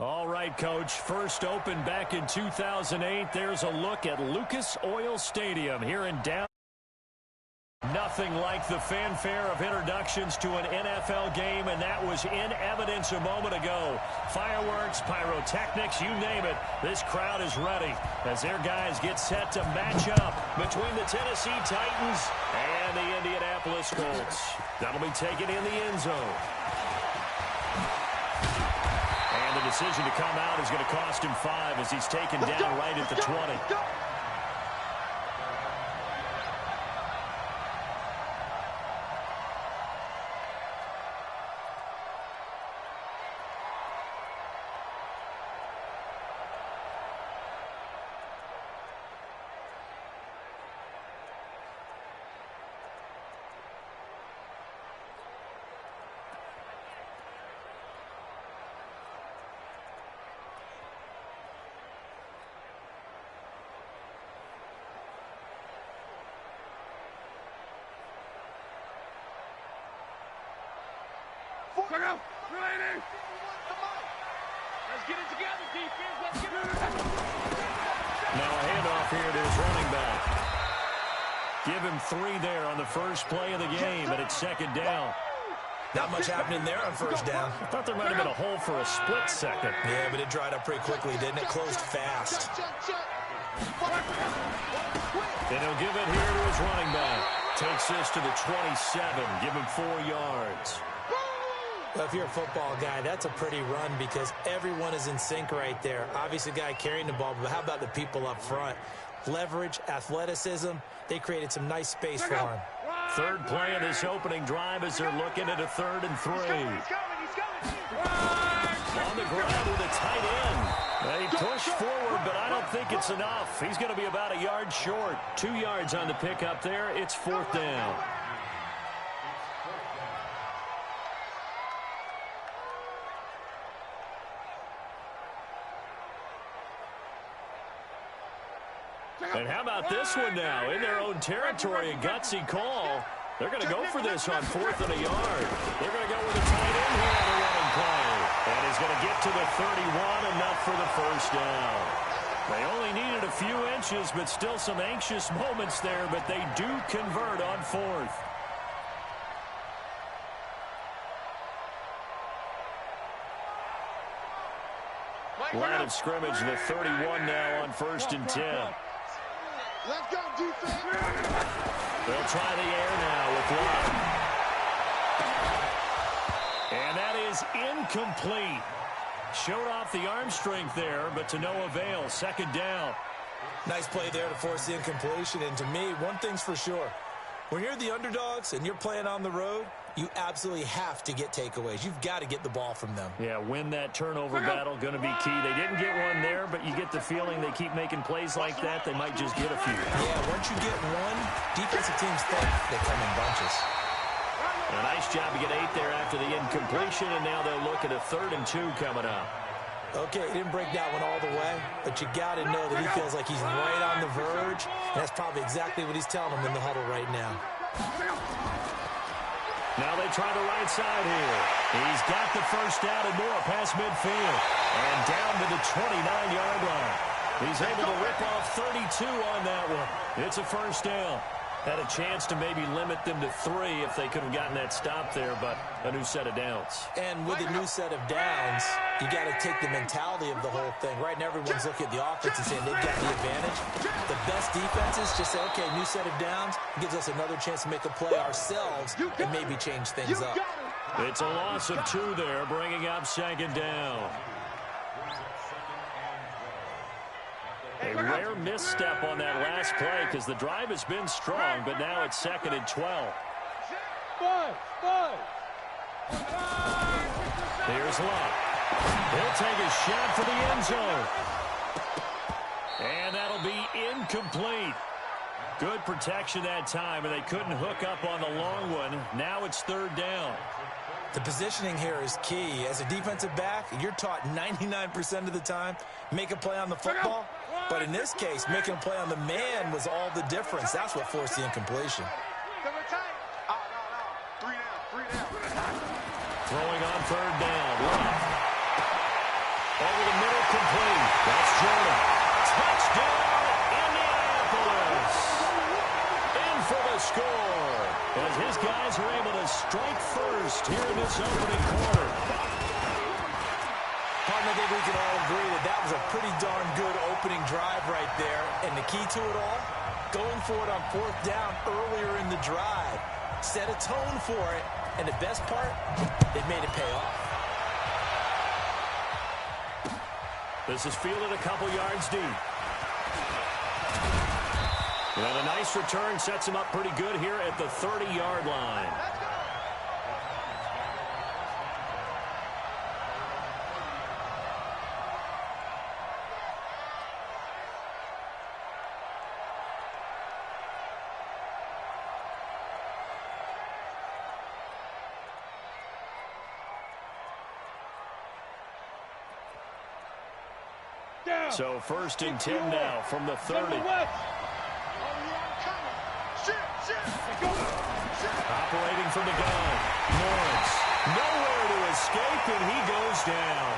All right, Coach. First opened back in 2008. There's a look at Lucas Oil Stadium here in Dallas. Nothing like the fanfare of introductions to an NFL game, and that was in evidence a moment ago. Fireworks, pyrotechnics, you name it. This crowd is ready as their guys get set to match up between the Tennessee Titans and the Indianapolis Colts. That'll be taken in the end zone. And the decision to come out is going to cost him 5 as he's taken down right at the 20. Let's get it together, defense. Let's get it. Now a handoff here to his running back. Give him 3 there on the first play of the game, and it's second down. Not much happening there on first down. I thought there might have been a hole for a split second. Yeah, but it dried up pretty quickly, didn't it? Closed fast. And he'll give it here to his running back. Takes this to the 27. Give him 4 yards. Well, if you're a football guy, that's a pretty run because everyone is in sync right there. Obviously, the guy carrying the ball, but how about the people up front? Leverage, athleticism, they created some nice space for him. Third play of this opening drive as they're looking at a 3rd and 3. On the ground with a tight end. They push forward, but I don't think it's enough. He's going to be about a yard short. 2 yards on the pickup there. It's 4th down. And how about this one now? In their own territory, a gutsy call. They're going to go for this on 4th and a yard. They're going to go with a tight end here on the running play. And he's going to get to the 31, enough for the first down. They only needed a few inches, but still some anxious moments there, but they do convert on 4th. Line of scrimmage, the 31 now on 1st and 10. Let's go, defense. They'll try the air now with Love. And that is incomplete. Showed off the arm strength there, but to no avail. 2nd down. Nice play there to force the incompletion. And to me, one thing's for sure. When you're the underdogs and you're playing on the road, you absolutely have to get takeaways. You've got to get the ball from them. Yeah, win that turnover battle, going to be key. They didn't get one there, but you get the feeling they keep making plays like that, they might just get a few. Yeah, once you get one, defensive teams think they come in bunches. A nice job to get 8 there after the incompletion, and now they'll look at a 3rd and 2 coming up. Okay, he didn't break that one all the way, but you got to know that he feels like he's right on the verge, and that's probably exactly what he's telling them in the huddle right now. Now they try the right side here. He's got the first down and more past midfield. And down to the 29-yard line. He's able to rip off 32 on that one. It's a first down. Had a chance to maybe limit them to 3 if they could have gotten that stop there, but a new set of downs. And with a new set of downs, you got to take the mentality of the whole thing. Right now, everyone's looking at the offense and saying they've got the advantage. The best defenses just say, okay, new set of downs gives us another chance to make a play ourselves and maybe change things up. It's a loss of 2 there, bringing up 2nd down. A rare misstep on that last play because the drive has been strong, but now it's 2nd and 12. Here's Luck. He'll take a shot for the end zone. And that'll be incomplete. Good protection that time, and they couldn't hook up on the long one. Now it's 3rd down. The positioning here is key. As a defensive back, you're taught 99% of the time, make a play on the football. But in this case, making a play on the man was all the difference. That's what forced the incompletion. Throwing on 3rd down. Love. Over the middle, complete. That's Jordan. Touchdown, Indianapolis. In for the score, as his guys are able to strike first here in this opening quarter. I think we can all agree that that was a pretty darn good opening drive right there. And the key to it all, going for it on 4th down earlier in the drive. Set a tone for it. And the best part, it made it pay off. This is fielded a couple yards deep. And a nice return sets him up pretty good here at the 30-yard line. So 1st and 10 now from the 30. Operating from the gun. Lawrence. Nowhere to escape, and he goes down.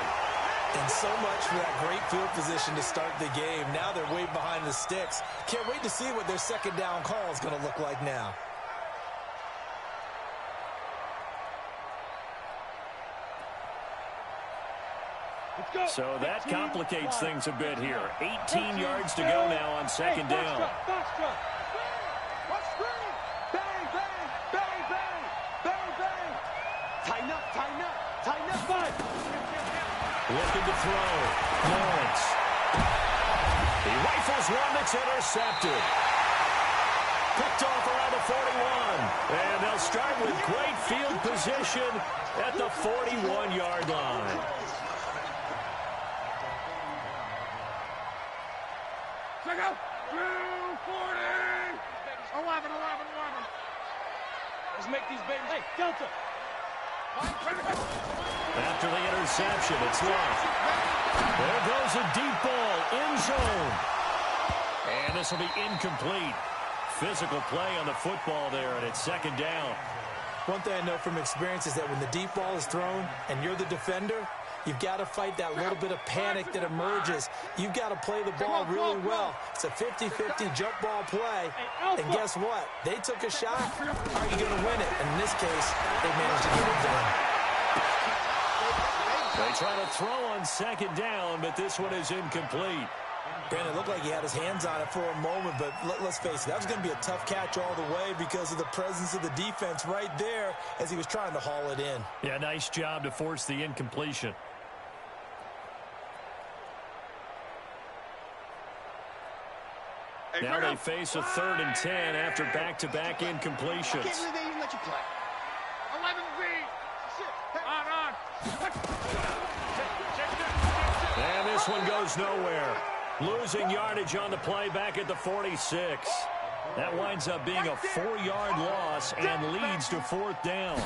And so much for that great field position to start the game. Now they're way behind the sticks. Can't wait to see what their 2nd down call is going to look like now. So that complicates things a bit here. 18 yards to go now on 2nd down. Bang, bang, bang, bang, bang, bang. Tighten up, tighten up, tighten up, bud. Looking to throw. Lawrence. He rifles one that's intercepted. Picked off around the 41. And they'll start with great field position at the 41-yard line. Check out. 240. 11. Let's make these babies. Hey, Delta. After the interception, it's left. There goes a deep ball, end zone. And this will be incomplete. Physical play on the football there, and it's 2nd down. One thing I know from experience is that when the deep ball is thrown and you're the defender, you've got to fight that little bit of panic that emerges. You've got to play the ball really well. It's a 50-50 jump ball play. And guess what? They took a shot. Are you going to win it? And in this case, they managed to get it done. They try to throw on 2nd down, but this one is incomplete. Brandon, it looked like he had his hands on it for a moment, but let's face it, that was going to be a tough catch all the way because of the presence of the defense right there as he was trying to haul it in. Yeah, nice job to force the incompletion. Now they face a 3rd and 10 after back-to-back incompletions. I can't believe they even let you play. 11V. On. And this one goes nowhere. Losing yardage on the play back at the 46. That winds up being a 4-yard loss and leads to 4th down.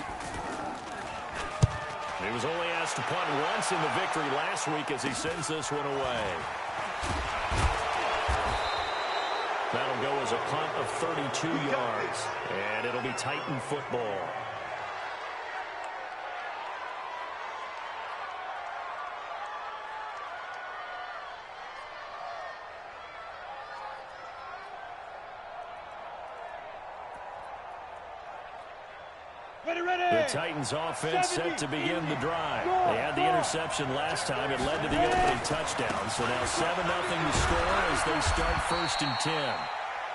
He was only asked to punt once in the victory last week as he sends this one away. That'll go as a punt of 32 yards, and it'll be Titan football. The Titans offense set to begin the drive. They had the interception last time. It led to the opening touchdown. So now 7-0 to score as they start 1st and 10.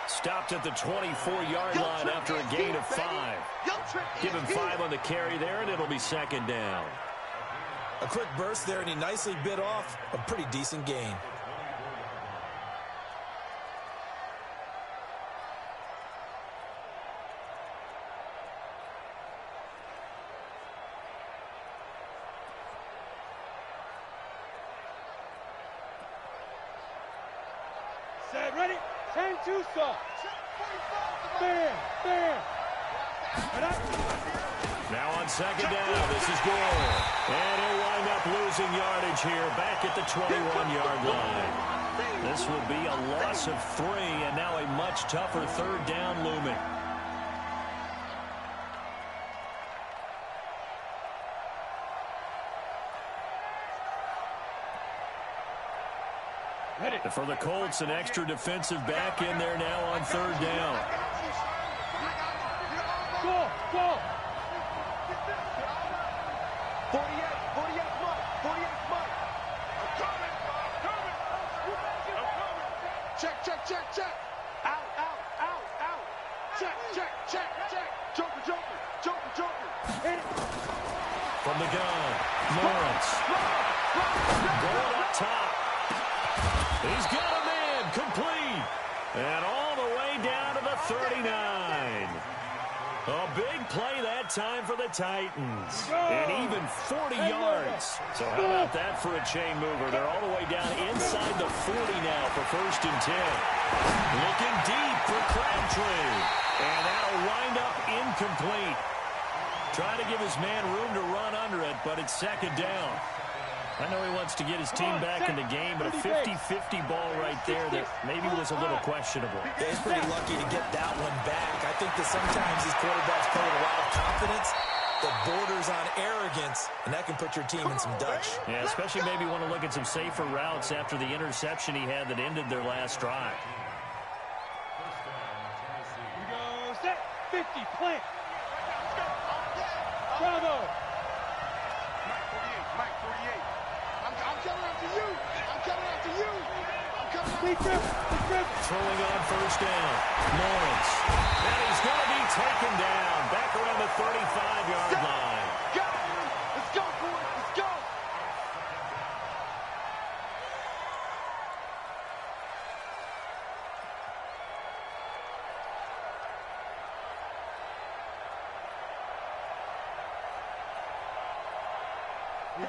Stopped at the 24-yard line after a gain of 5. Give him 5 on the carry there, and it'll be 2nd down. A quick burst there, and he nicely bit off a pretty decent gain. Ready? 10-2 saw. Bam, bam. Now on 2nd down, this is Gore. And he'll wind up losing yardage here back at the 21-yard line. This will be a loss of 3, and now a much tougher 3rd down looming. For the Colts, an extra defensive back in there now on third down. Go, go. 48, 48 Mike, 48 Mike. I'm coming. Check, check, check, check. Out. Check. Joker. Hit it. From the gun, Lawrence. Going up top. He's got a man, complete. And all the way down to the 39. A big play that time for the Titans. And even 40 yards. So how about that for a chain mover? They're all the way down inside the 40 now for 1st and 10. Looking deep for Crabtree. And that'll wind up incomplete. Trying to give his man room to run under it, but it's 2nd down. I know he wants to get his team back in the game, but a 50-50 ball right there that maybe was a little questionable. Yeah, he's pretty lucky to get that one back. I think that sometimes these quarterbacks play with a lot of confidence that borders on arrogance, and that can put your team in some Dutch. Yeah, especially maybe want to look at some safer routes after the interception he had that ended their last drive. We go set, 50, plant. Bravo. Mike 48. I'm coming after you. Big grip. Throwing on 1st down. Lawrence. And he's going to be taken down. Back around the 35-yard line. Got him. Let's go, boys. Let's go.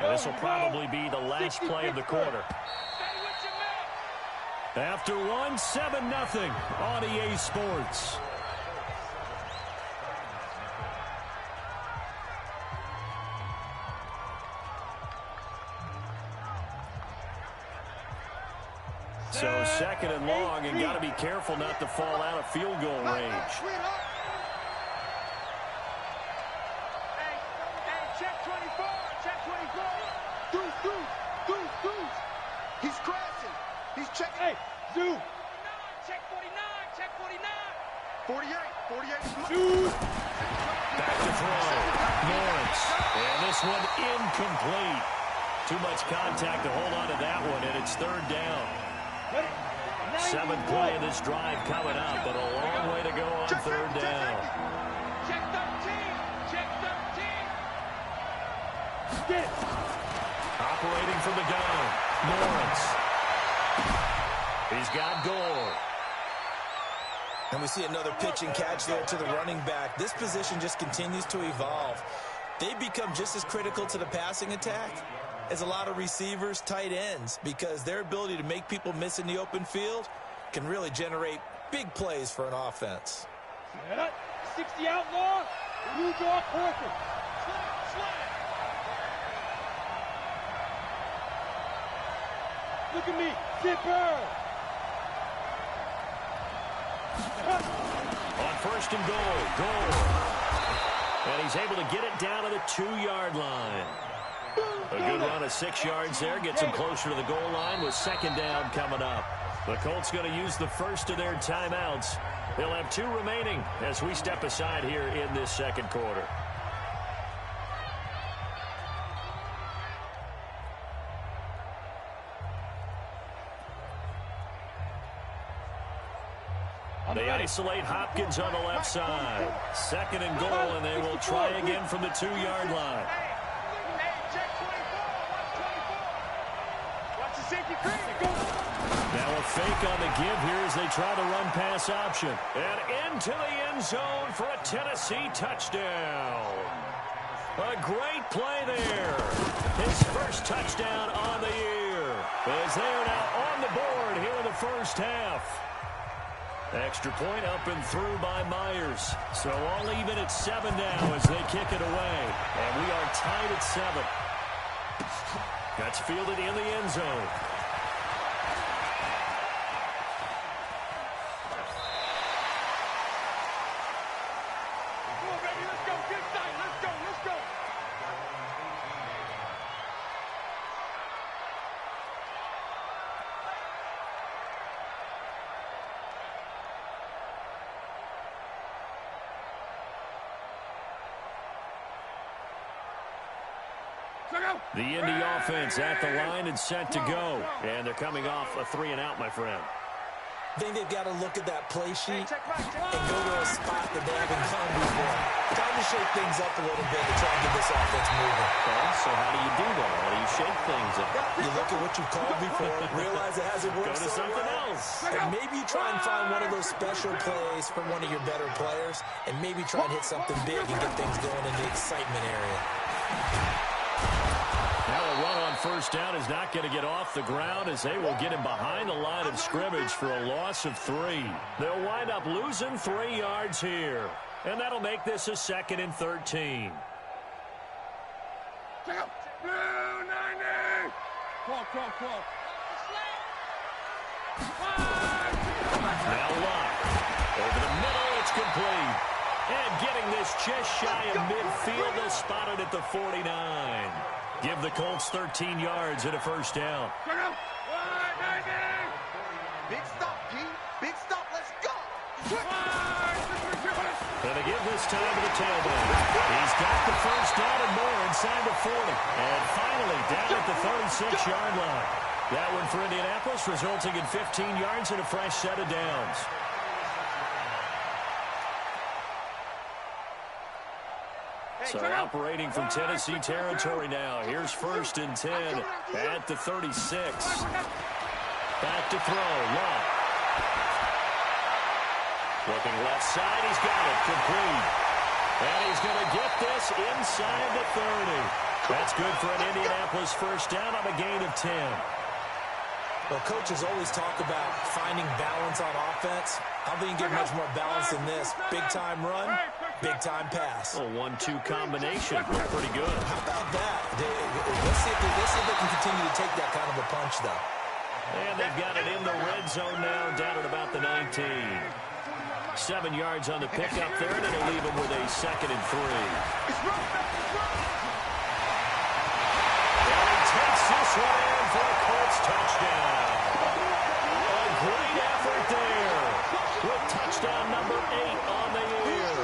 This will probably be the last play of the quarter. After one, 7-0 on EA Sports. So 2nd and long, and got to be careful not to fall out of field goal range. Check 24. Deuce. He's crashing. He's checking. Hey, Zoo. Check 49. 48. Deuce. Back to throw. Lawrence. And this one incomplete. Too much contact to hold on to that one, and it's 3rd down. 7th play of this drive coming up, but a long way to go on 3rd down. Check 13. Get it. Operating from the gun, Lawrence. He's got Gore. And we see another pitch and catch there to the running back. This position just continues to evolve. They become just as critical to the passing attack as a lot of receivers, tight ends, because their ability to make people miss in the open field can really generate big plays for an offense. 60 outlaw. You draw Corker. Look at me. Zipper. On 1st and goal. And he's able to get it down to the 2-yard line. A good run of 6 yards there. Gets him closer to the goal line with 2nd down coming up. The Colts going to use the first of their timeouts. They'll have 2 remaining as we step aside here in this 2nd quarter. They isolate Hopkins on the left side. 2nd and goal, and they will try again from the 2-yard line. Now a fake on the give here as they try the run-pass option. And into the end zone for a Tennessee touchdown. A great play there. His first touchdown on the year. As they are now on the board here in the 1st half. Extra point up and through by Myers. So all even at 7 now as they kick it away. And we are tied at 7. That's fielded in the end zone. The Indy offense at the line and set to go. And they're coming off a 3-and-out, my friend. I think they've got to look at that play sheet and go to a spot that they haven't gone before. Time to shake things up a little bit to try and get this offense moving. Okay, so how do you do that? How do you shake things up? You look at what you've called before, realize it hasn't worked Go to so something well, else. and maybe you try and find one of those special plays from one of your better players, and maybe try and hit something big and get things going in the excitement area. Now a run on first down is not going to get off the ground as they will get him behind the line of scrimmage for a loss of 3. They'll wind up losing 3 yards here. And that'll make this a 2nd and 13. Now Locke. Over the middle, it's complete. And getting this just shy of midfield, they'll spot it at the 49. Give the Colts 13 yards and a first down. Big stop, G. Big stop. Let's go. And they give this time to the tailback. He's got the first down and more inside the 40. And finally down at the 36-yard line. That one for Indianapolis, resulting in 15 yards and a fresh set of downs. So operating from Tennessee territory now. Here's 1st and 10 at the 36. Back to throw. Locke. Looking left side. He's got it. Complete. And he's going to get this inside the 30. That's good for an Indianapolis first down on a gain of 10. Well, coaches always talk about finding balance on offense. I don't think you get much more balance than this. Big-time run, big-time pass. A 1-2 combination. Pretty good. How about that? Let's see if they can continue to take that kind of a punch, though. And they've got it in the red zone now, down at about the 19. 7 yards on the pickup there, and it'll leave them with a 2nd and 3. And he takes this one in for a Colts touchdown. A great effort there with touchdown number 8 on the year.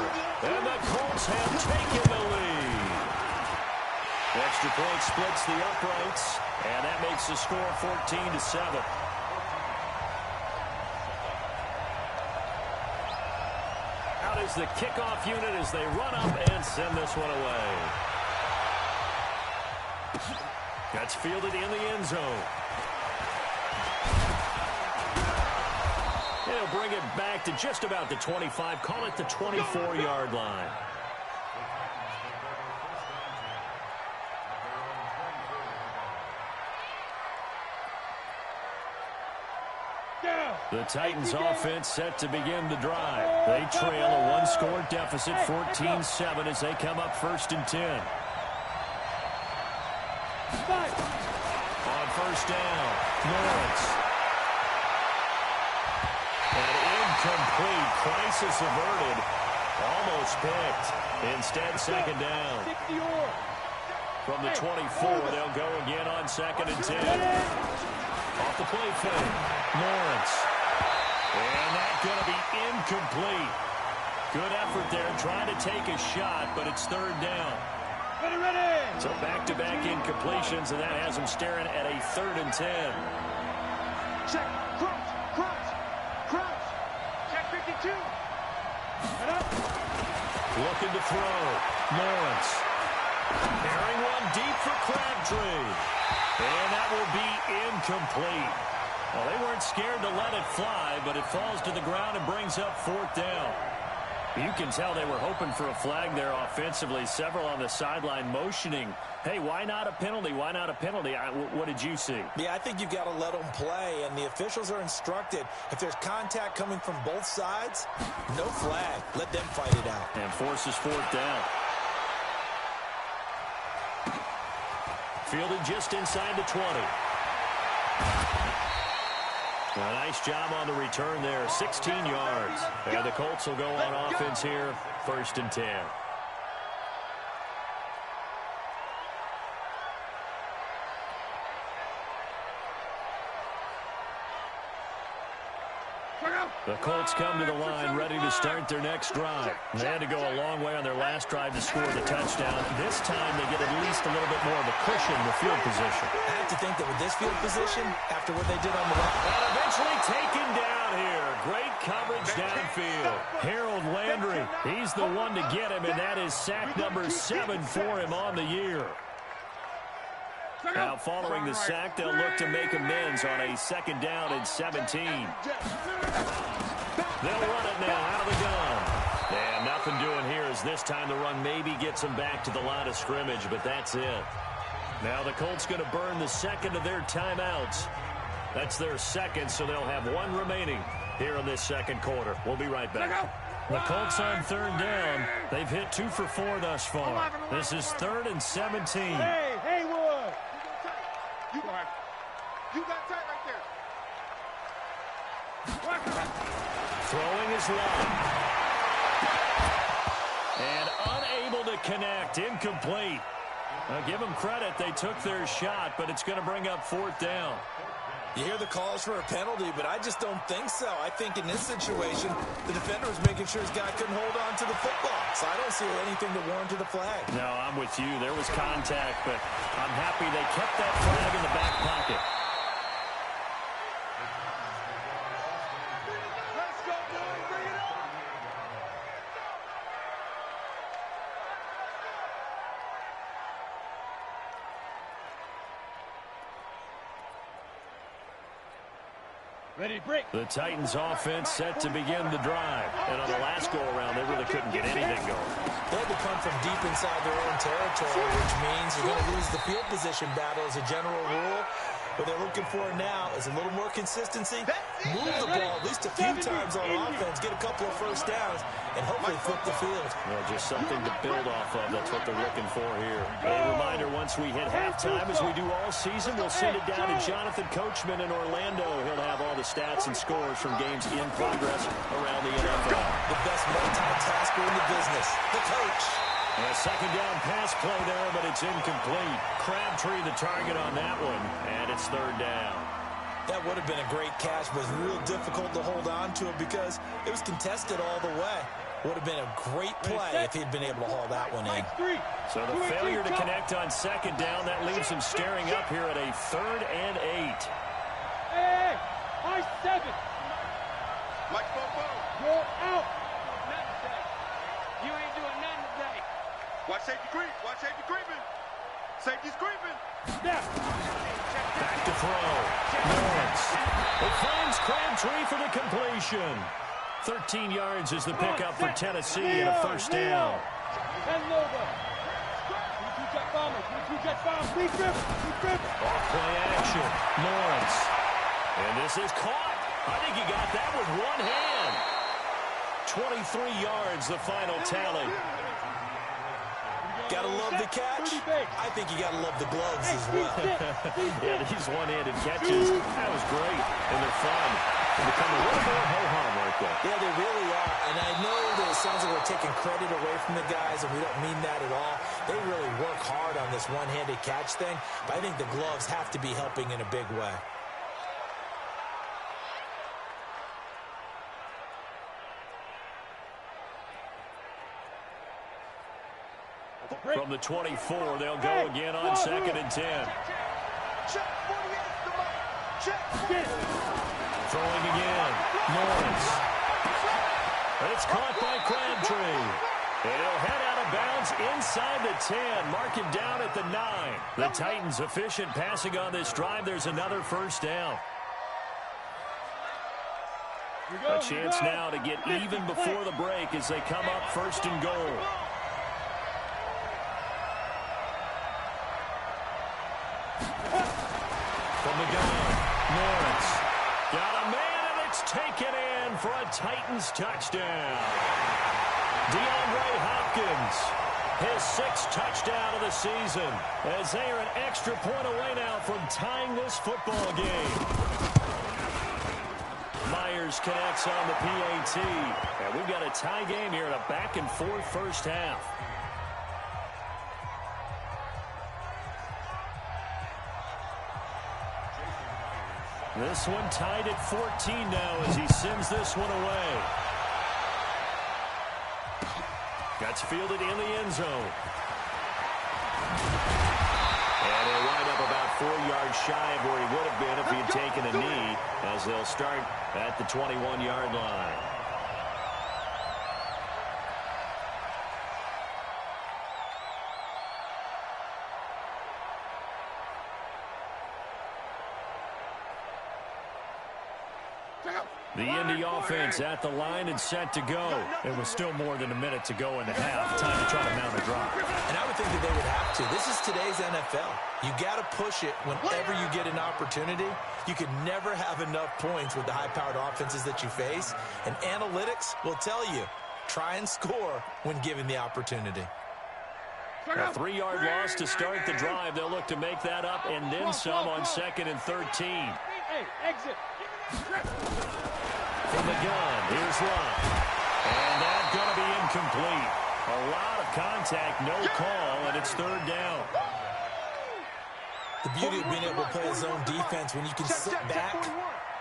And the Colts have taken the lead. Extra point splits the uprights, and that makes the score 14-7. Out is the kickoff unit as they run up and send this one away. That's fielded in the end zone. They'll bring it back to just about the 25. Call it the 24-yard line. The Titans offense set to begin the drive. They trail a one-score deficit, 14-7, as they come up 1st and 10. On first down, Lawrence. An incomplete, crisis averted, almost picked. Instead, 2nd down. From the 24, they'll go again on 2nd and 10. Off the play fake, Lawrence. And that's going to be incomplete. Good effort there, trying to take a shot, but it's 3rd down. Ready. So back-to-back incompletions, and that has them staring at a 3rd and 10. Check. Crunch. Check 52. Looking to throw. Lawrence. Carrying one deep for Crabtree. And that will be incomplete. Well, they weren't scared to let it fly, but it falls to the ground and brings up 4th down. You can tell they were hoping for a flag there offensively. Several on the sideline motioning, hey, why not a penalty? Why not a penalty? What did you see? Yeah, I think you've got to let them play, and the officials are instructed, if there's contact coming from both sides, no flag. Let them fight it out. And forces 4th down. Fielded just inside the 20. A nice job on the return there, 16 yards. And the Colts will go on offense here, 1st and 10. The Colts come to the line ready to start their next drive. They had to go a long way on their last drive to score the touchdown. This time they get at least a little bit more of a cushion in the field position. I have to think that with this field position, after what they did on the left. And eventually taken down here. Great coverage downfield. Harold Landry, he's the one to get him, and that is sack number 7 for him on the year. Now, following the sack, they'll look to make amends on a 2nd down and 17. They'll run it now out of the gun. And nothing doing here as this time the run maybe gets them back to the line of scrimmage, but that's it. Now the Colts going to burn the 2nd of their timeouts. That's their 2nd, so they'll have 1 remaining here in this 2nd quarter. We'll be right back. The Colts on 3rd down. They've hit 2 for 4 thus far. This is 3rd and 17. Hey, Haywood! You got tight right there. Throwing is long. And unable to connect. Incomplete. Now give them credit. They took their shot, but it's going to bring up 4th down. You hear the calls for a penalty, but I just don't think so. I think in this situation, the defender was making sure his guy couldn't hold on to the football. So I don't see anything to warrant to the flag. No, I'm with you. There was contact, but I'm happy they kept that flag in the back pocket. Let's go, boys. Bring it on. Ready, break. The Titans offense set to begin the drive. And on the last go-around, they really couldn't get anything going. They had to come from deep inside their own territory, which means you're going to lose the field position battle as a general rule. What they're looking for now is a little more consistency, move the ball at least a few times on offense, get a couple of 1st downs, and hopefully flip the field. Well, just something to build off of. That's what they're looking for here. A reminder, once we hit halftime, as we do all season, we'll send it down to Jonathan Coachman in Orlando. He'll have all the stats and scores from games in progress around the NFL. The best multitasker in the business, the coach. A 2nd down pass play there, but it's incomplete. Crabtree the target on that one, and it's 3rd down. That would have been a great catch, but it was real difficult to hold on to it because it was contested all the way. Would have been a great play if he'd been able to haul that one in. So the failure to connect on 2nd down, that leaves him staring up here at a 3rd and 8. Hey, I 7. Mike Bobo. You're out. You ain't doing nothing today. Watch safety creep. Watch safety creeping. Safety's creeping. Snap. Back to throw. Lawrence. It finds Crabtree for the completion. 13 yards is the pickup for Tennessee and a 1st down. Off-play action. Lawrence. And this is caught. I think he got that with one hand. 23 yards, the final tally. Gotta love the catch. I think you gotta love the gloves as well. Yeah, these one-handed catches, that was great. And they're fun. They become a little more ho-hum right there. Yeah, they really are. And I know that it sounds like we're taking credit away from the guys, and we don't mean that at all. They really work hard on this one-handed catch thing, but I think the gloves have to be helping in a big way. From the 24, they'll go again on 2nd and 10. Throwing again. Lawrence. It's caught by Crabtree. And he'll head out of bounds inside the 10. Mark him down at the 9. The Titans efficient passing on this drive. There's another 1st down. A chance now to get even before the break as they come up 1st and goal. From the gun, Lawrence. Got a man, and it's taken in for a Titans touchdown. DeAndre Hopkins, his 6th touchdown of the season, as they are an extra point away now from tying this football game. Myers connects on the PAT, and we've got a tie game here in a back-and-forth 1st half. This one tied at 14 now as he sends this one away. Gets fielded in the end zone. And he'll wind up about 4 yards shy of where he would have been if he had taken a knee, as they'll start at the 21-yard line. The Indy offense at the line and set to go. It was still more than a minute to go in the half. Time to try to mount a drive. And I would think that they would have to. This is today's NFL. You got to push it whenever you get an opportunity. You can never have enough points with the high-powered offenses that you face. And analytics will tell you, try and score when given the opportunity. A 3-yard loss to start the drive. They'll look to make that up and then some on 2nd and 13. Hey, exit. From the gun, here's Love. And that's going to be incomplete. A lot of contact, no call, and it's 3rd down. The beauty of being able to play a zone defense when you can sit back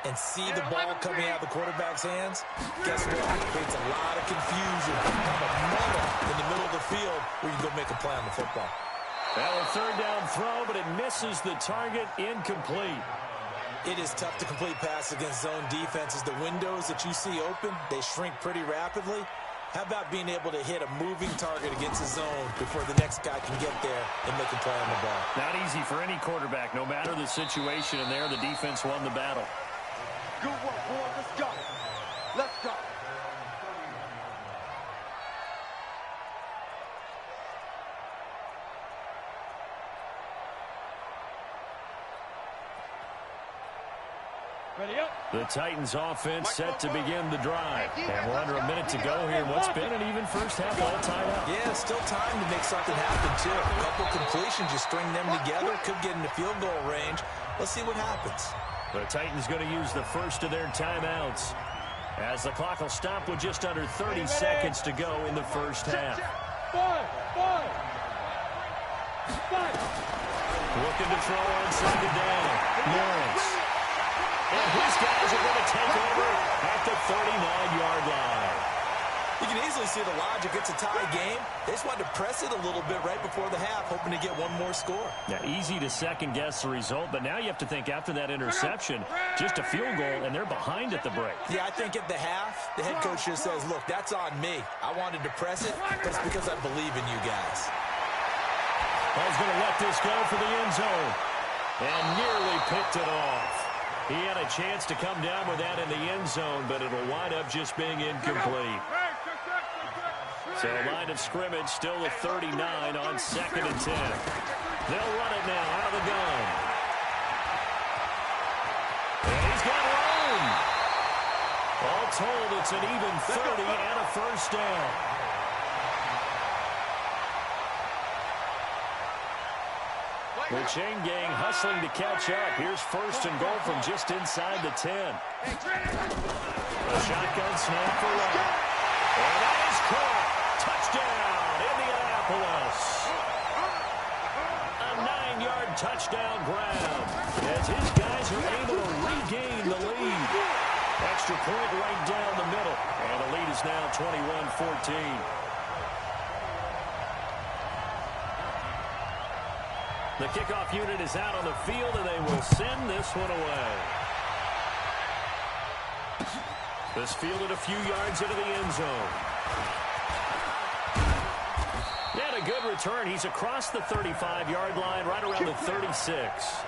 and see the ball coming out of the quarterback's hands, guess what? It creates a lot of confusion. Have a moment in the middle of the field where you can go make a play on the football. Well, a 3rd down throw, but it misses the target, incomplete. It is tough to complete passes against zone defenses. The windows that you see open, they shrink pretty rapidly. How about being able to hit a moving target against a zone before the next guy can get there and make a play on the ball? Not easy for any quarterback. No matter the situation in there, the defense won the battle. Good work, boy. Let's go. Let's go. Ready up. The Titans offense set to begin the drive. And we're under a minute to go here in what's been an even first half, all tied up. Yeah, still time to make something happen, too. A couple completions, you string them together, could get into field goal range. Let's see what happens. The Titans going to use the first of their timeouts, as the clock will stop with just under 30 seconds to go in the first half. Looking to throw on 2nd down. Lawrence. And his guys are going to take over at the 39-yard line. You can easily see the logic. It's a tie game. They just wanted to press it a little bit right before the half, hoping to get one more score. Now, easy to second-guess the result, but now you have to think after that interception, just a field goal, and they're behind at the break. Yeah, I think at the half, the head coach just says, look, that's on me. I wanted to press it, but it's because I believe in you guys. Ball's going to let this go for the end zone, and nearly picked it off. He had a chance to come down with that in the end zone, but it'll wind up just being incomplete. So line of scrimmage still at 39 on 2nd and 10. They'll run it now out of the gun. And he's got room. All told, it's an even 30 and a first down. The chain gang hustling to catch up. Here's 1st and goal from just inside the 10. A shotgun snap for Love. And that is caught. Touchdown, Indianapolis. A 9-yard touchdown grab as his guys are able to regain the lead. Extra point right down the middle. And the lead is now 21-14. The kickoff unit is out on the field, and they will send this one away. This fielded a few yards into the end zone. And a good return. He's across the 35-yard line, right around the 36.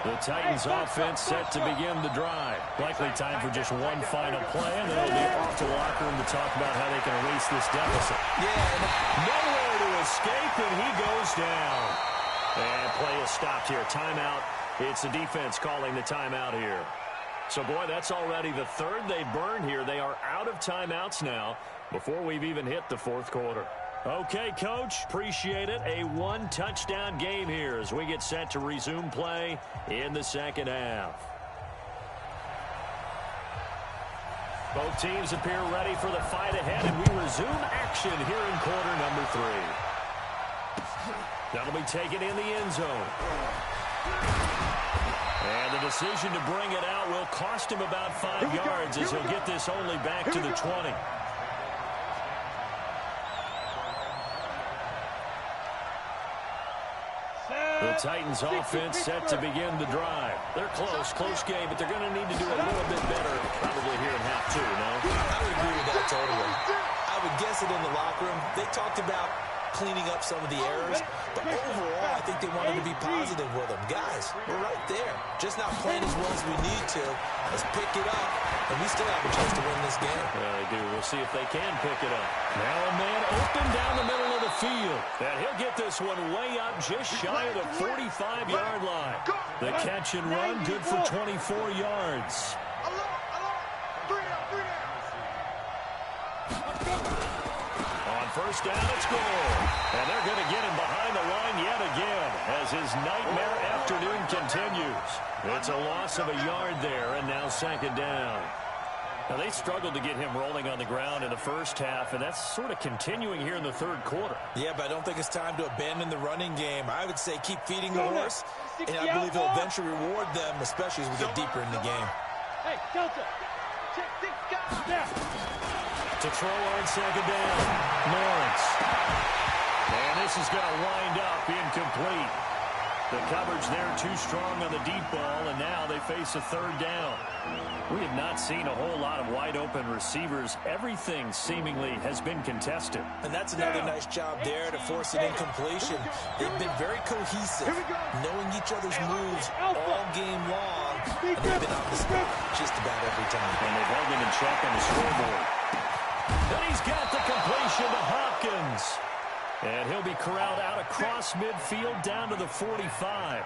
The Titans offense set to begin the drive. Likely time for just one final play, and then they'll be off to the locker room to talk about how they can erase this deficit. Yeah, nowhere to escape, and he goes down. And play is stopped here. Timeout. It's the defense calling the timeout here. So, boy, that's already the 3rd they burned here. They are out of timeouts now before we've even hit the 4th quarter. Okay, Coach, appreciate it. A 1-touchdown game here as we get set to resume play in the 2nd half. Both teams appear ready for the fight ahead, and we resume action here in quarter number 3. That'll be taken in the end zone. And the decision to bring it out will cost him about 5 yards as he'll get this only back to the 20. The Titans offense set to begin the drive. They're close game, but they're going to need to do a little bit better probably here in half two, no? I would agree with that totally. I would guess it in the locker room. They talked about cleaning up some of the errors, but overall, I think they wanted to be positive with them. Guys, we're right there. Just not playing as well as we need to. Let's pick it up, and we still have a chance to win this game. Yeah, they do. We'll see if they can pick it up. Now a man open down the middle of the field. And he'll get this one way up just shy of the 45-yard line. The catch and run, good for 24 yards. First down, it's goal. And they're going to get him behind the line yet again as his nightmare afternoon continues. It's a loss of a yard there, and now second down. Now, they struggled to get him rolling on the ground in the first half, and that's sort of continuing here in the third quarter. Yeah, but I don't think it's time to abandon the running game. I would say keep feeding the horse, and I believe he'll eventually reward them, especially as we get deeper in the game. Hey, Delta. Check 6 guys. There. To throw on second down, Lawrence. And this is going to wind up incomplete. The coverage there too strong on the deep ball, and now they face a third down. We have not seen a whole lot of wide-open receivers. Everything seemingly has been contested. And that's another nice job there to force an incompletion. They've been very cohesive, knowing each other's moves all game long, and they've been on the spot just about every time. And they've held him in check on the scoreboard. And he's got the completion to Hopkins. And he'll be corralled out across midfield down to the 45.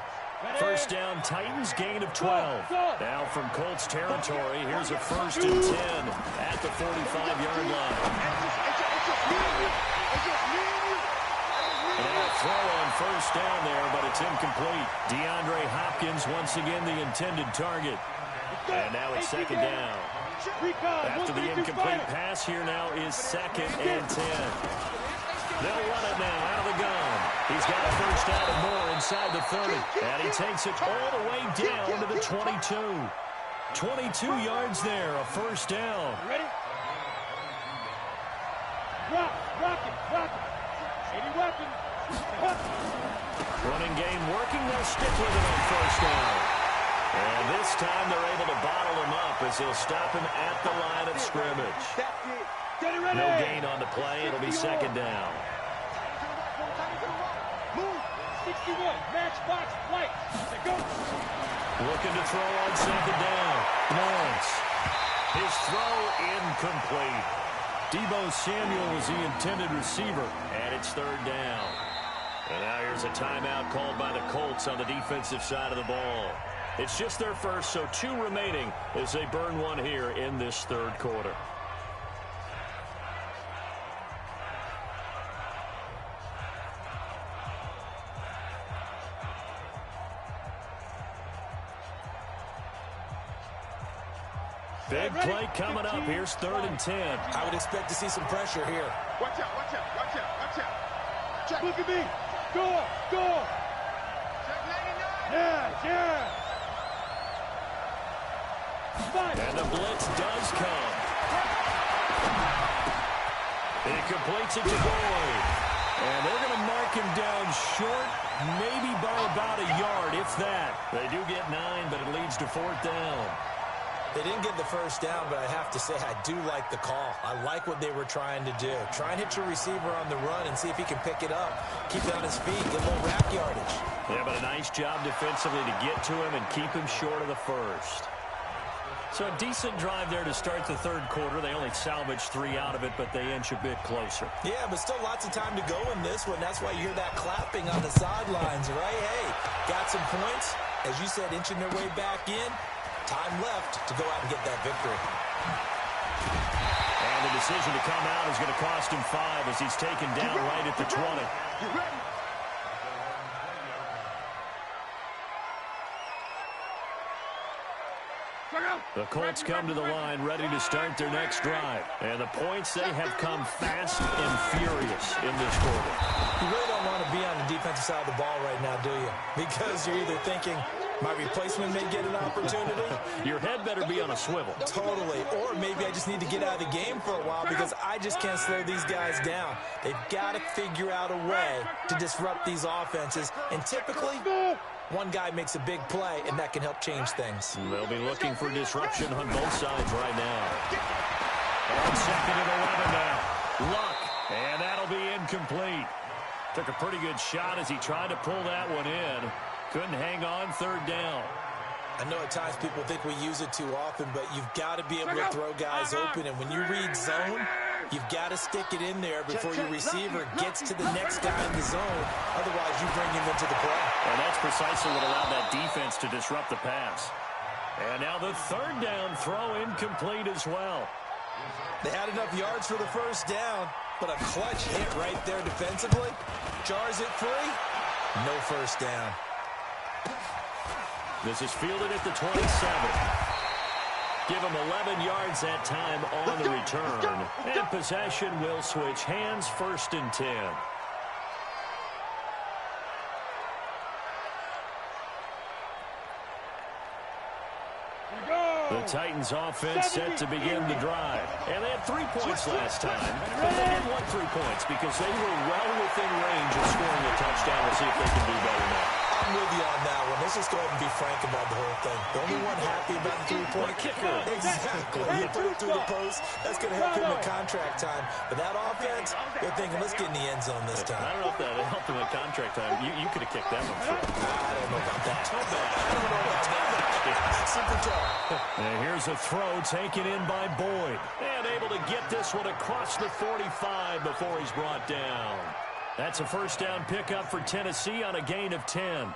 First down, Titans, gain of 12. Now from Colts territory, here's a 1st and 10 at the 45-yard line. And a throw on first down there, but it's incomplete. DeAndre Hopkins once again the intended target. And now it's second down. After the incomplete pass, here now is 2nd and 10. They'll run it now out of the gun. He's got a first down and more inside the 30. And he takes it all the way down to the 22. 22 yards there, a first down. Ready? Rock it. 80 weapons. Running game working. They'll stick with it on first down. And this time they're able to bottle him up as he'll stop him at the line of scrimmage. No gain on the play. It'll be second down. 61, matchbox, light. Go. Looking to throw on second down. Lawrence. His throw incomplete. Deebo Samuel was the intended receiver, and it's third down. And now here's a timeout called by the Colts on the defensive side of the ball. It's just their first, so 2 remaining as they burn one here in this third quarter. Big play coming up. Here's 3rd and 10. I would expect to see some pressure here. Watch out. Check. Look at me. Go. Check 99. Yeah. And the blitz does come. He completes it to Boyd. And they're going to mark him down short, maybe by about a yard, if that. They do get 9, but it leads to 4th down. They didn't get the first down, but I have to say I do like the call. I like what they were trying to do. Try and hit your receiver on the run and see if he can pick it up. Keep it on his feet, get a little rack yardage. Yeah, but a nice job defensively to get to him and keep him short of the first. So a decent drive there to start the third quarter. They only salvaged 3 out of it, but they inch a bit closer. Yeah, but still lots of time to go in this one. That's why you hear that clapping on the sidelines, right? Hey, got some points. As you said, inching their way back in. Time left to go out and get that victory. And the decision to come out is going to cost him 5 as he's taken down right at the 20. The Colts come to the line ready to start their next drive. And the points, they have come fast and furious in this quarter. You really don't want to be on the defensive side of the ball right now, do you? Because you're either thinking, my replacement may get an opportunity. Your head better be on a swivel. Totally. Or maybe I just need to get out of the game for a while because I just can't slow these guys down. They've got to figure out a way to disrupt these offenses. And typically, one guy makes a big play, and that can help change things. They'll be looking for disruption on both sides right now. On 2nd and 11 now. Luck, and that'll be incomplete. Took a pretty good shot as he tried to pull that one in. Couldn't hang on 3rd down. I know at times people think we use it too often, but you've got to be able to throw guys open. And when you read zone, you've got to stick it in there before your receiver gets to the next guy in the zone. Otherwise, you bring him into the play. And that's precisely what allowed that defense to disrupt the pass. And now the 3rd down throw incomplete as well. They had enough yards for the 1st down, but a clutch hit right there defensively. Jars it free. No 1st down. This is fielded at the 27. Give him 11 yards that time on the return. And possession will switch hands, 1st and 10. The Titans offense set to begin the drive. And they had 3 points last time. But they didn't want 3 points because they were well within range of scoring a touchdown. We'll see if they can do better now. I'm with you on that one. Let's just go ahead and be frank about the whole thing. The only one happy about the 3-point kicker. Exactly. You put it through the post. That's going to help him in contract time. But that offense, they're thinking, let's get in the end zone this time. I don't know if that helped him in contract time. You could have kicked that one through. I don't know about that. Too bad. I don't know about that. Super tough. And here's a throw taken in by Boyd. And able to get this one across the 45 before he's brought down. That's a 1st down pickup for Tennessee on a gain of 10.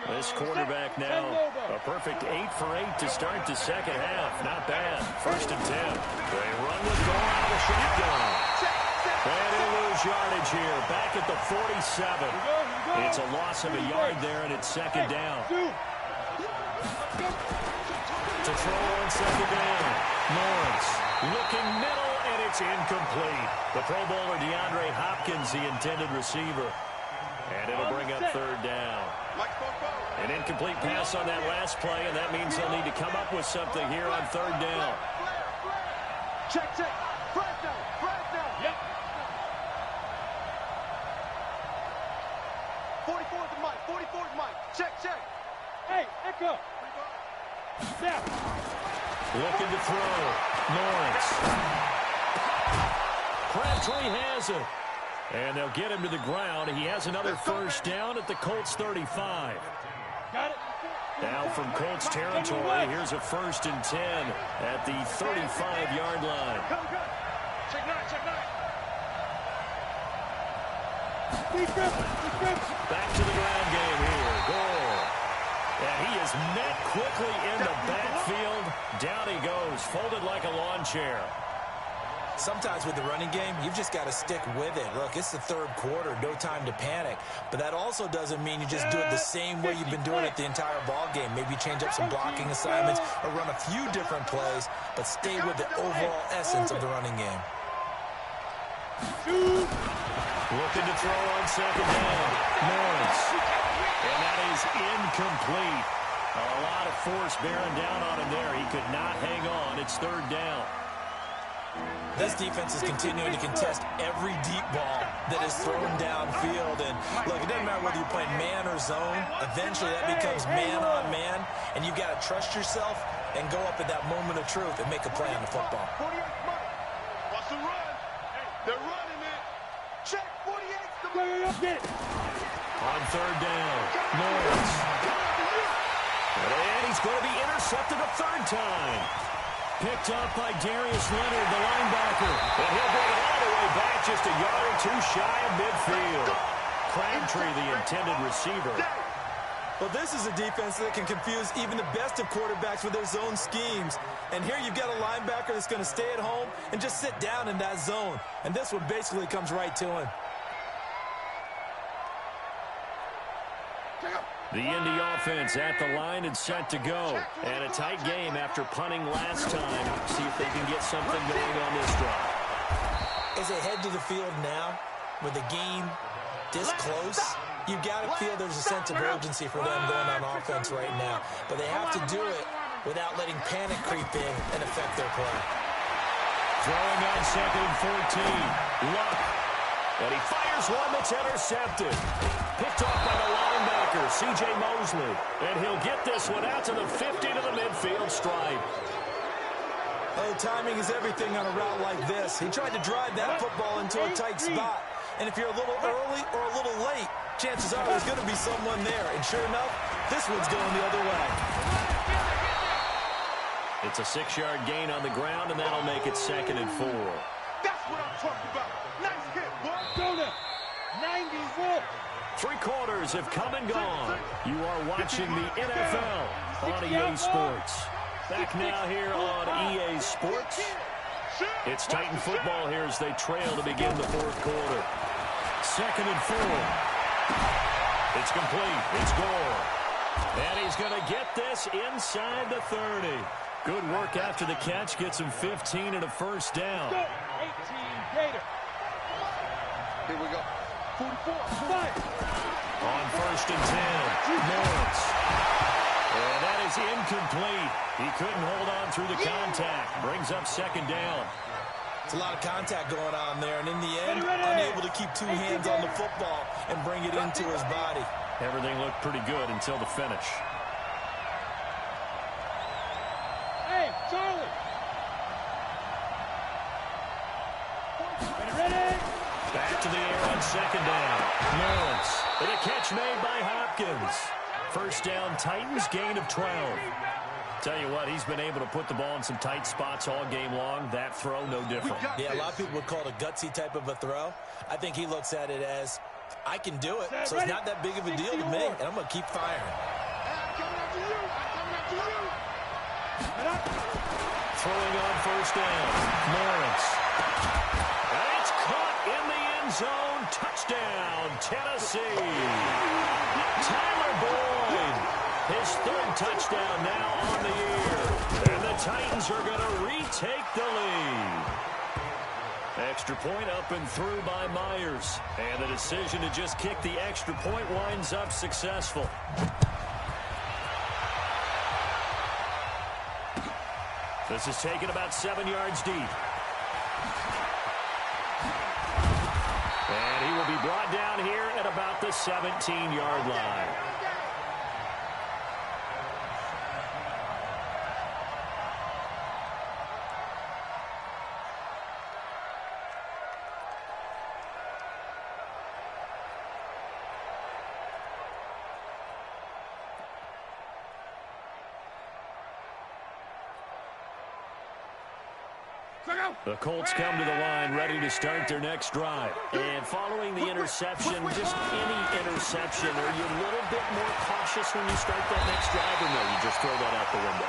This quarterback now, a perfect 8 for 8 to start the 2nd half. Not bad. 1st and 10. They run with goal out of the shotgun. And he'll lose yardage here. Back at the 47. It's a loss of a yard there, and it's 2nd down. To throw on 2nd down. Lawrence looking middle, and it's incomplete. The Pro Bowler DeAndre Hopkins, the intended receiver. And it'll bring up 3rd down. An incomplete pass on that last play, and that means they'll need to come up with something here on 3rd down. Check. Flag down. Yep. 44's Mike. Check. Hey, Echo. Snap. Looking to throw. Lawrence. Crabtree has it. And they'll get him to the ground. He has another 1st down at the Colts 35. Got it. Now from Colts territory, here's a 1st and 10 at the 35-yard line. Go. Check nine. Back to the ground game here. Goal. And he is met quickly in the backfield. Down he goes, folded like a lawn chair. Sometimes with the running game, you've just got to stick with it. Look, it's the 3rd quarter, no time to panic. But that also doesn't mean you just do it the same way you've been doing it the entire ball game. Maybe change up some blocking assignments or run a few different plays, but stay with the overall essence of the running game. Looking to throw on 2nd down. Lawrence. And that is incomplete. A lot of force bearing down on him there. He could not hang on. It's 3rd down. This defense is continuing to contest every deep ball that is thrown downfield. And, look, it doesn't matter whether you're playing man or zone. Eventually, that becomes man-on-man, and you've got to trust yourself and go up at that moment of truth and make a play on the football. 48 Mike. Watch the run. They're running it. Check 48. On 3rd down, Lawrence. And he's going to be intercepted a 3rd time. Picked up by Darius Leonard, the linebacker. And he'll bring it all the way back just a yard or 2 shy of midfield. Crabtree, the intended receiver. Well, this is a defense that can confuse even the best of quarterbacks with their zone schemes. And here you've got a linebacker that's going to stay at home and just sit down in that zone. And this one basically comes right to him. The Indy offense at the line and set to go. And a tight game after punting last time. See if they can get something going on this drive. As they head to the field now, with the game this close, you've got to feel there's a sense of urgency for them going on offense right now. But they have to do it without letting panic creep in and affect their play. Throwing on 2nd and 14. Luck. And he fires one that's intercepted. Picked off by the linebacker, C.J. Mosley. And he'll get this one out to the 50 to the midfield stripe. Oh, timing is everything on a route like this. He tried to drive that football into a tight spot. And if you're a little early or a little late, chances are there's going to be someone there. And sure enough, this one's going the other way. It's a 6-yard gain on the ground, and that'll make it 2nd and 4. That's what I'm talking about. Nice hit, boy. 91. 3 quarters have come and gone. You are watching the NFL on EA Sports. Back now here on EA Sports. It's Titan football here as they trail to begin the 4th quarter. 2nd and 4. It's complete. It's Gore. And he's going to get this inside the 30. Good work after the catch. Gets him 15 and a first down. 18 Gator. Here we go. 44. On 1st and 10. Lawrence. And that is incomplete. He couldn't hold on through the contact. Brings up 2nd down. It's a lot of contact going on there, and in the end, unable to keep 2 hands on the football and bring it into his body. Everything looked pretty good until the finish. Hey, Charlie. Ready? Back to the air on 2nd down. Lawrence. And a catch made by Hopkins. First down, Titans, gain of 12. Tell you what, he's been able to put the ball in some tight spots all game long. That throw, no different. Yeah, a lot of people would call it a gutsy type of a throw. I think he looks at it as, I can do it, so it's not that big of a deal to me, and I'm going to keep firing. Throwing on 1st down, Lawrence. And it's caught in the end zone. Touchdown, Tennessee. Tyler Boyd. His 3rd touchdown now on the year. And the Titans are going to retake the lead. Extra point up and through by Myers. And the decision to just kick the extra point winds up successful. This is taken about 7 yards deep. And he will be brought down here at about the 17-yard line. The Colts come to the line ready to start their next drive. And following the interception, just any interception, are you a little bit more cautious when you start that next drive, or no, you just throw that out the window?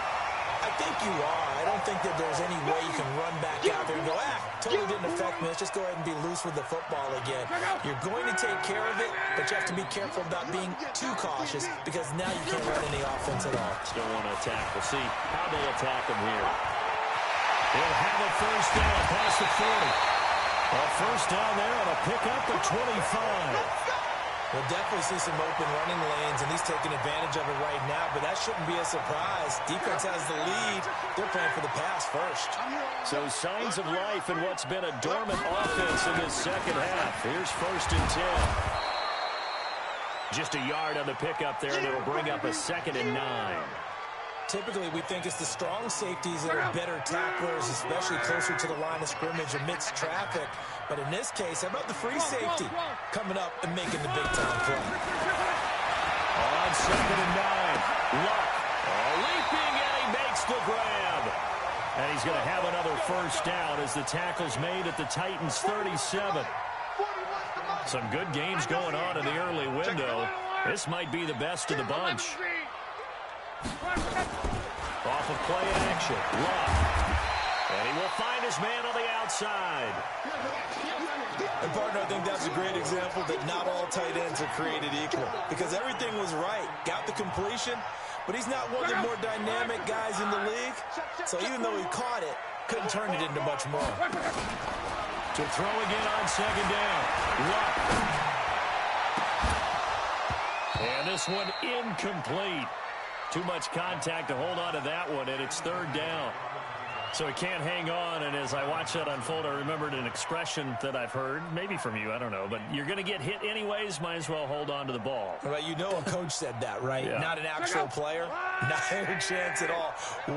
I think you are. I don't think that there's any way you can run back out there and go, totally didn't affect me. Let's just go ahead and be loose with the football again. You're going to take care of it, but you have to be careful about being too cautious because now you can't run any offense at all. Still want to attack. We'll see how they attack them here. They'll have a first down past the 40. A first down there on a pickup at 25. We'll definitely see some open running lanes, and he's taking advantage of it right now, but that shouldn't be a surprise. Defense has the lead. They're playing for the pass first. So signs of life in what's been a dormant offense in this second half. Here's 1st and 10. Just a yard on the pickup there, and it'll bring up a 2nd and 9. Typically, we think it's the strong safeties that are better tacklers, especially closer to the line of scrimmage amidst traffic. But in this case, how about the free safety coming up and making the big-time play? On 2nd and 9, Luck leaping, and he makes the grab. And he's going to have another first down as the tackle's made at the Titans' 37. Some good games going on in the early window. This might be the best of the bunch. Off of play action, Luck. And he will find his man on the outside. And, partner, I think that's a great example that not all tight ends are created equal because everything was right. Got the completion, but he's not one of the more dynamic guys in the league. So even though he caught it, couldn't turn it into much more. To throw again on second down. Luck. And this one incomplete. Too much contact to hold on to that one, and it's third down. So he can't hang on, and as I watch that unfold, I remembered an expression that I've heard, maybe from you, I don't know, but you're going to get hit anyways, might as well hold on to the ball. Well, you know a coach said that, right? Yeah. Not an actual player. Not a chance at all.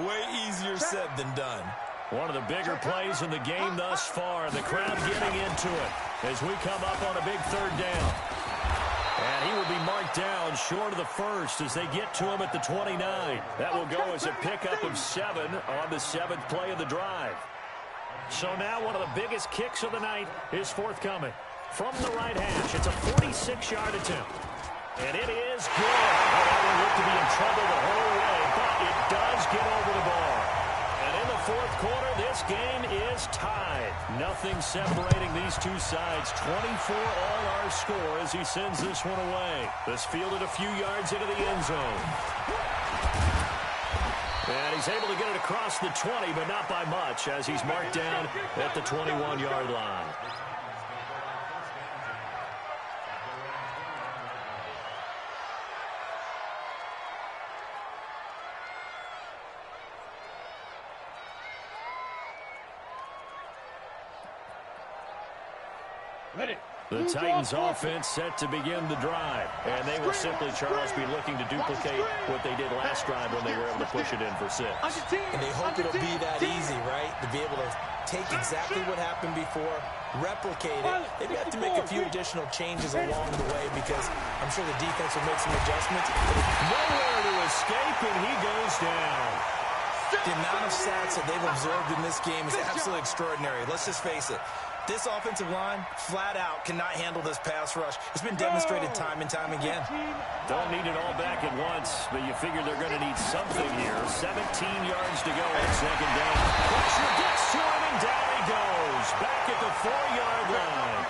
Way easier said than done. One of the bigger plays in the game thus far. The crowd getting into it as we come up on a big third down. And he will be marked down short of the first as they get to him at the 29. That will go as a pickup of 7 on the 7th play of the drive. So now one of the biggest kicks of the night is forthcoming. From the right hash, it's a 46-yard attempt. And it is good. That will look to be in trouble the whole way, but it does get over the bar. And in the fourth quarter, this game is tied. Nothing separating these two sides. 24 all our score as he sends this one away. This fielded a few yards into the end zone. And he's able to get it across the 20, but not by much as he's marked down at the 21-yard line. The Titans offense set to begin the drive. And they will simply, Charles, be looking to duplicate what they did last drive when they were able to push it in for 6. And they hope it'll be that easy, right? To be able to take exactly what happened before, replicate it. Maybe have to make a few additional changes along the way because I'm sure the defense will make some adjustments. Nowhere to escape, and he goes down. The amount of sacks that they've observed in this game is absolutely extraordinary. Let's just face it. This offensive line, flat out, cannot handle this pass rush. It's been demonstrated time and time again. Don't need it all back at once, but you figure they're going to need something here. 17 yards to go on second down. Pressure gets to him, and down he goes. Back at the 4-yard line.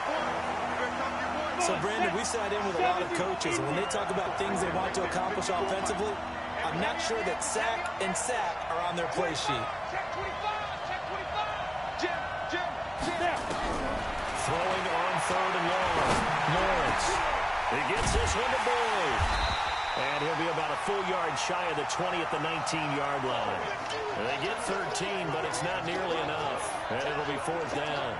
So, Brandon, we've sat in with a lot of coaches, and when they talk about things they want to accomplish offensively, I'm not sure that sack and sack are on their play sheet. Throwing on third and long. Lawrence. He gets this one to Boyd. And he'll be about a full yard shy of the 20 at the 19-yard line. They get 13, but it's not nearly enough. And it'll be fourth down.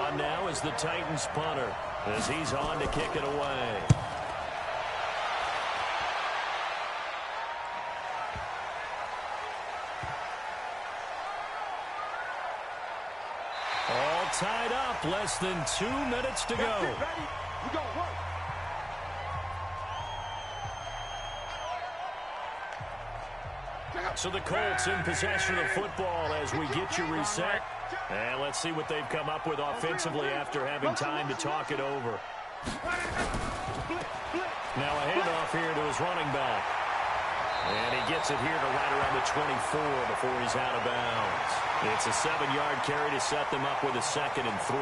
On now is the Titans punter as he's on to kick it away. All tied up, less than 2 minutes to go. So the Colts in possession of the football as we get you reset. And let's see what they've come up with offensively after having time to talk it over. Now a handoff here to his running back. And he gets it here to right around the 24 before he's out of bounds. It's a 7-yard carry to set them up with a 2nd and 3.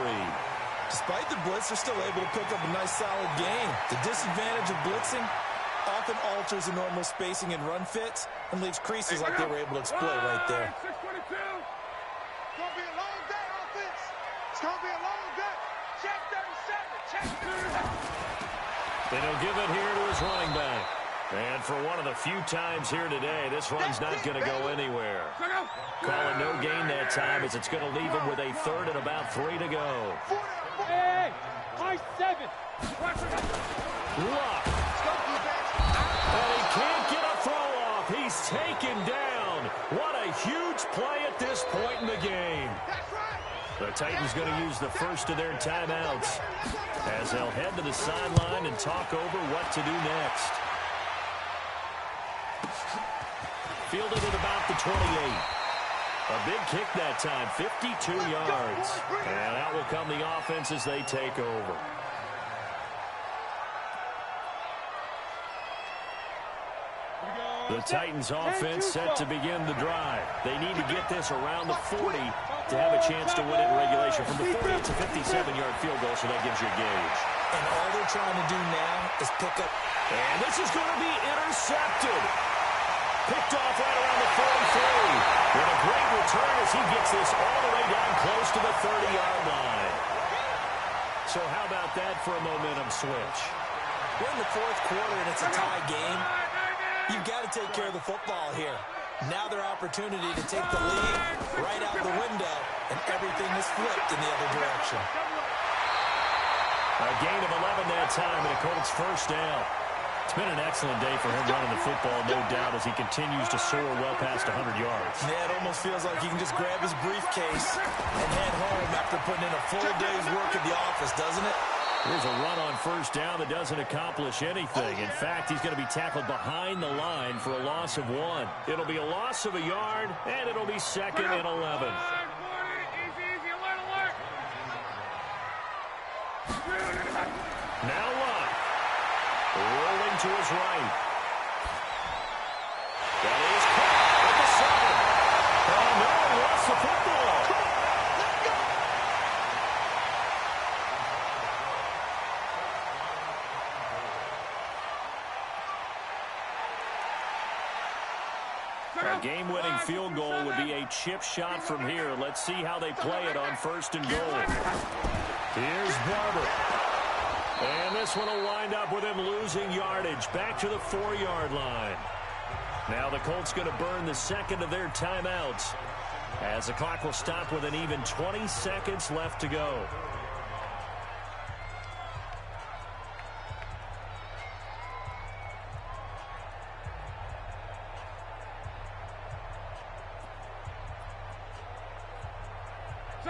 Despite the blitz, they're still able to pick up a nice solid gain. The disadvantage of blitzing often alters the normal spacing and run fits and leaves creases like they were able to exploit right there. It's going to be a long day, offense. It's going to be a long day. Check 37. Check 37. They don't give it here to his running back. And for one of the few times here today, this run's not going to go anywhere. Calling no gain that time as it's going to leave him with a 3rd and about 3 to go. Hey, high 7. Luck. And he can't get a throw off. He's taken down. What a huge play at this point in the game. The Titans going to use the first of their timeouts as they'll head to the sideline and talk over what to do next. Fielded at about the 28. A big kick that time, 52 yards. And out will come the offense as they take over. Here we go. The Titans offense set to begin the drive. They need to get this around the 40 to have a chance to win it in regulation. From the 40, it's a 57-yard field goal, so that gives you a gauge. And all they're trying to do now is pick up. And this is going to be intercepted. Picked off right around the 43. With a great return as he gets this all the way down close to the 30-yard line. So how about that for a momentum switch? We're in the fourth quarter and it's a tie game. You've got to take care of the football here. Now their opportunity to take the lead right out the window, and everything is flipped in the other direction. A gain of 11 that time, and a Colts first down. It's been an excellent day for him running the football, no doubt, as he continues to soar well past 100 yards. Yeah, it almost feels like he can just grab his briefcase and head home after putting in a full day's work at the office, doesn't it? Here's a run on first down that doesn't accomplish anything. In fact, he's going to be tackled behind the line for a loss of 1. It'll be a loss of a yard, and it'll be 2nd and 11. Now Luck. Rolling to his right. That is caught at the 7. Oh, no, he lost the football. A game-winning field goal would be a chip shot from here. Let's see how they play it on 1st and goal. Here's Barber. And this one will wind up with him losing yardage back to the 4-yard line. Now the Colts going to burn the second of their timeouts as the clock will stop with an even 20 seconds left to go.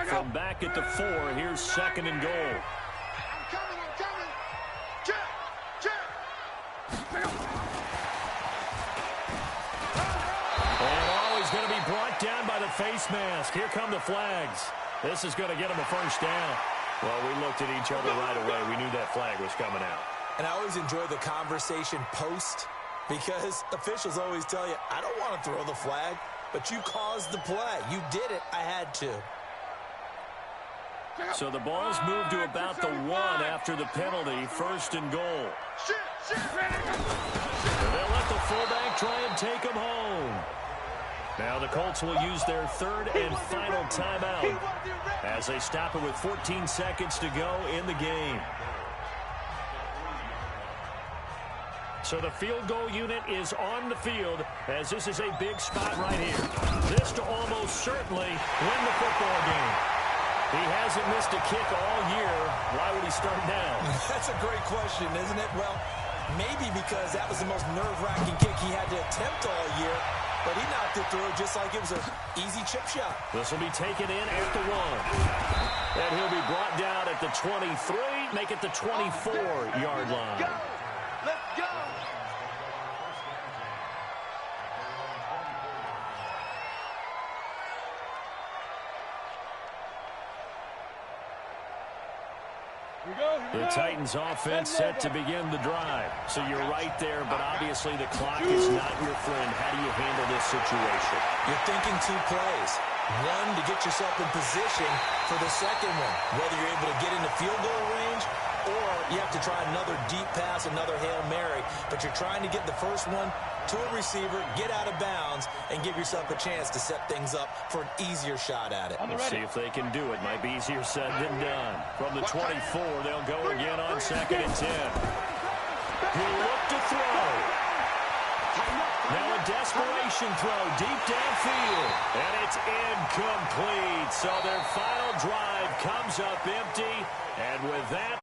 From back at the 4, here's 2nd and goal. I'm coming. Check. And he's going to be brought down by the face mask. Here come the flags. This is going to get him a first down. Well, we looked at each other right away. We knew that flag was coming out. And I always enjoy the conversation post because officials always tell you, I don't want to throw the flag, but you caused the play. You did it. I had to. So the ball's moved to about the 1 after the penalty, 1st and goal. And they'll let the fullback try and take him home. Now the Colts will use their 3rd and final timeout as they stop it with 14 seconds to go in the game. So the field goal unit is on the field as this is a big spot right here. This to almost certainly win the football game. He hasn't missed a kick all year. Why would he start now? That's a great question, isn't it? Well, maybe because that was the most nerve-wracking kick he had to attempt all year, but he knocked it through just like it was an easy chip shot. This will be taken in at the 1. And he'll be brought down at the 23, make it the 24-yard line. Let's go. The Titans offense set to begin the drive. So you're right there, but obviously the clock is not your friend. How do you handle this situation? You're thinking 2 plays. One, to get yourself in position for the second one, whether you're able to get into field goal range or you have to try another deep pass, another Hail Mary. But you're trying to get the first one to a receiver, get out of bounds, and give yourself a chance to set things up for an easier shot at it. Let's see if they can do it. Might be easier said than done. From the 24, they'll go again on 2nd and 10. He'll look to throw. Now a desperation throw deep downfield. And it's incomplete. So their final drive comes up empty. And with that,